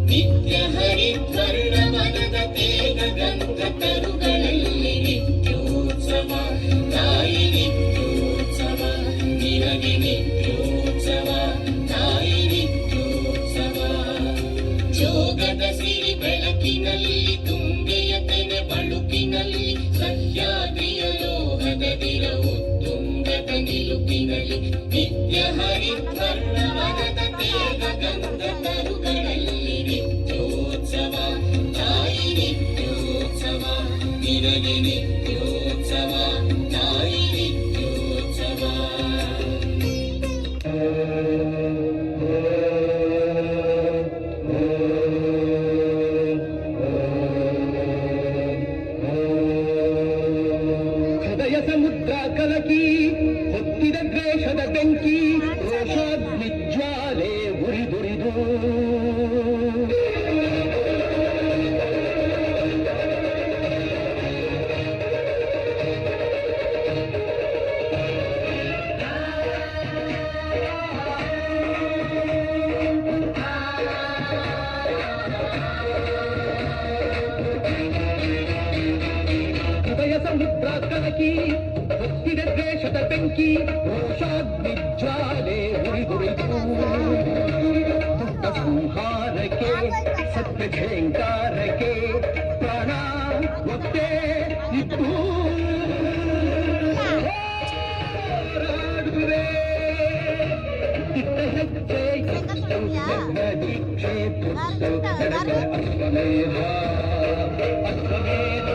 ನಿತ್ಯ ಹರಿದ್ವರ್ಣವನದ ತೇಗ ಗಂಧ ತರುಗಳಲ್ಲಿ ನಿತ್ಯೋತ್ಸವ ತಾಯಿ ನಿತ್ಯೋತ್ಸವ ನಿನಗೆ ನಿತ್ಯೋತ್ಸವ ತಾಯಿ ನಿತ್ಯೋತ್ಸವ ಜೋಗದ ಸಿರಿ ಬೆಳಕಿನಲ್ಲಿ ತುಂಗೆಯ ತೆನೆ ಬಳುಕಿನಲ್ಲಿ ಸಹ್ಯಾದ್ರಿಯ ಲೋಹದ ದಿರವು ತುಂಗದ ನಿಲುಕಿನಲ್ಲಿ ನಿತ್ಯ ಹರಿದ್ವರ್ಣವನದ ತೇಗ ಗಂಧ ತರುಗಳಲ್ಲಿ ನಿತ್ಯೋತ್ಸವ ತಾಯಿ ನಿತ್ಯೋತ್ಸವ ನಿನಗೆ ನಿತ್ಯೋತ್ಸವ ತಾಯಿ ನಿತ್ಯೋತ್ಸವ ಹೃದಯ ಸಮುದ್ರ ಕಲಕಿ ಹೊತ್ತಿದ ದ್ವೇಷದ ಬೆಂಕಿ ರೋಷಾಗ್ನಿಜ್ವಾಲೆ ಉರಿದುರಿದು ಹೃದಯ ಸಮುದ್ರ ಕಲಕಿ ಹೊತ್ತಿದ ದ್ವೇಷದ ಬೆಂಕಿ ರೋಷಾಗ್ನಿಜ್ವಾಲೆ ಉರಿದುರಿದು ದುಷ್ಟ ಸಂಹಾರಕ್ಕೆ ಸತ್ಯ ಝೇಂಕಾರಕ್ಕೆ ಪ್ರಾಣ ಒತ್ತೆ ಇತ್ತು ಹೋರಾಡುವೆ ಇಟ್ಟ ಹೆಜ್ಜೆ ಇಟ್ಟು ನನ್ನ ದೀಕ್ಷೆ ತುತ್ತು ಅಶ್ವಮೇಧ ಅಶ್ವಮೇಧ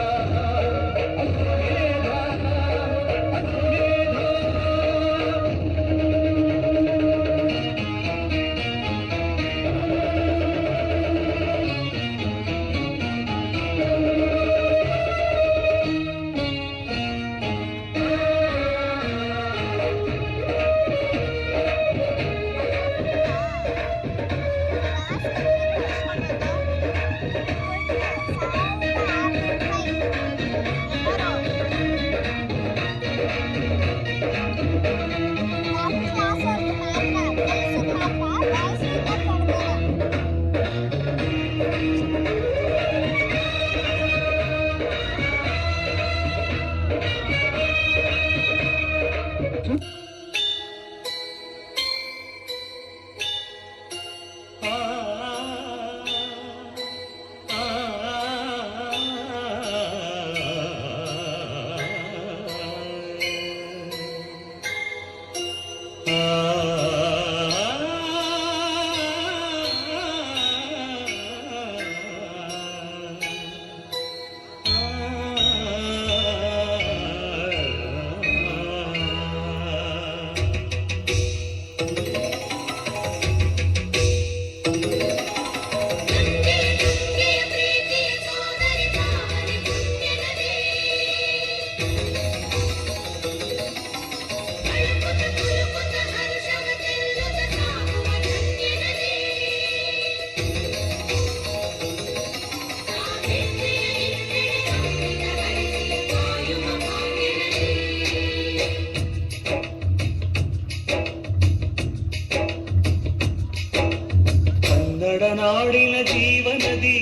ನಾಡಿನ ಜೀವನದಿ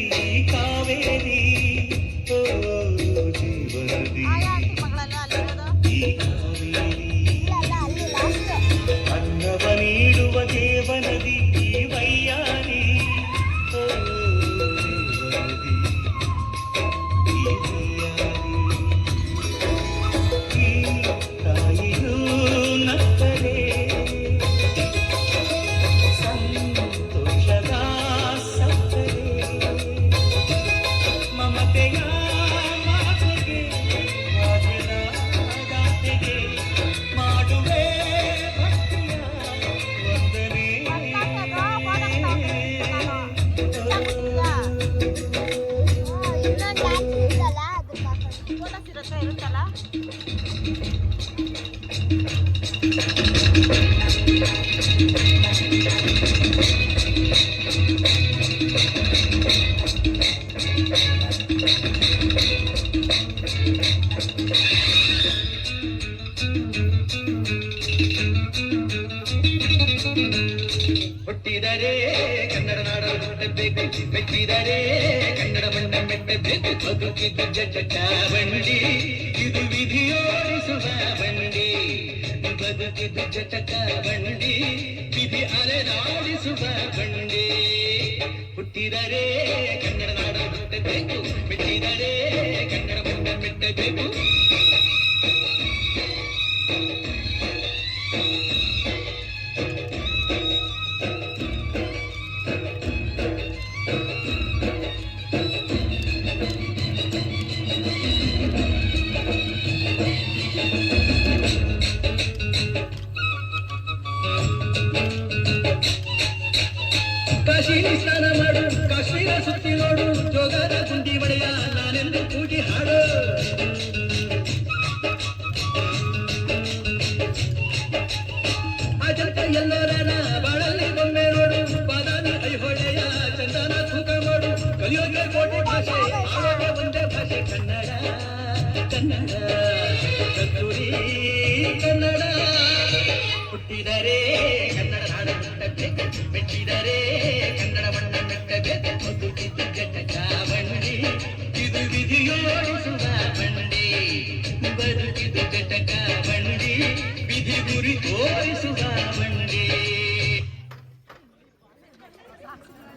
ಕಾವೇರಿ ಓ ಜೀವನದಿ ಈ ಕಾವೇರಿ ಅನ್ನವ ನೀಡುವ ದೇವನದಿ ಈ ವೈಯಾರಿ ಓ ದೇವನದಿ ಈ ವೈಯಾರಿ ಈ ತಾಯಿಯೂ ನಕ್ಕರೆ ಸಂತೋಷದ ಸಕ್ಕರೆ ಕನ್ನಡ ನಾಡ ಹುಟ್ಟಬೇಕು, ಮೆಚ್ಚಿದರೆ ಕನ್ನಡ ಮಣ್ಣ ಮೆಟ್ಟಬೇಕು. ಬದುಕಿದ್ದು ಜಟ ಬಂಡಿ, ಇದು ವಿಧಿಯೋಡಿಸುವ ಬಂಡಿ. ಬದುಕಿದ್ದು ಜಟಕ ಬಂಡಿ, ವಿಧಿ ಅಲೆದಾಡಿಸುವ ಬಂಡಿ. ಹುಟ್ಟಿದರೆ ಕನ್ನಡ ನಾಡ ಹುಟ್ಟಬೇಕು, ಮೆಚ್ಚಿದರೆ ಕನ್ನಡ ಮಣ್ಣ ಮೆಟ್ಟಬೇಕು. ಕಾಶಿನಿ ಸ್ನಾನ ಮಾಡು, ಕಾಶ್ಮೀರ ಸುತ್ತಿ ನೋಡು, ಜೋಗದ ಗುಂಡಿ ಒಡೆಯ ನಾನೆಂದು ಕೂಗಿ ಹಾಡು. ಅಜಂತ ಎಲ್ಲೋರನ ಬಾಳಲ್ಲಿ ಒಮ್ಮೆ ನೋಡು, ಬಾದಾಮಿ ಐಹೊಳೆಯ ಚಂದನ ತೂಕ ಮಾಡು. ಕಲಿಯೋಗೆ ಕೋಟಿ ಭಾಷೆ, ಆಡೋಗೆ ಒಂದೇ ಭಾಷೆ ಕನ್ನಡ. ಕನ್ನಡ ಕಸ್ತೂರಿ ಕನ್ನಡ. ಹುಟ್ಟಿದರೆ ಕನ್ನಡ ನಾಡ ಹುಟ್ಟಬೇಕು, ಮೆಚ್ಚಿದರೆ ಕನ್ನಡ ಮಣ್ಣ ಮೆಟ್ಟಬೇಕು. ಬದುಕಿದ್ದು ಜಟಕ ಬಂಡಿ, ಇದು ವಿಧಿಯೋಡಿಸುವ ಬಂಡಿ. ಬದುಕಿದ್ದು ಜಟಕ ಬಂಡಿ, ವಿಧಿ ಗುರಿ ತೋರಿಸುವ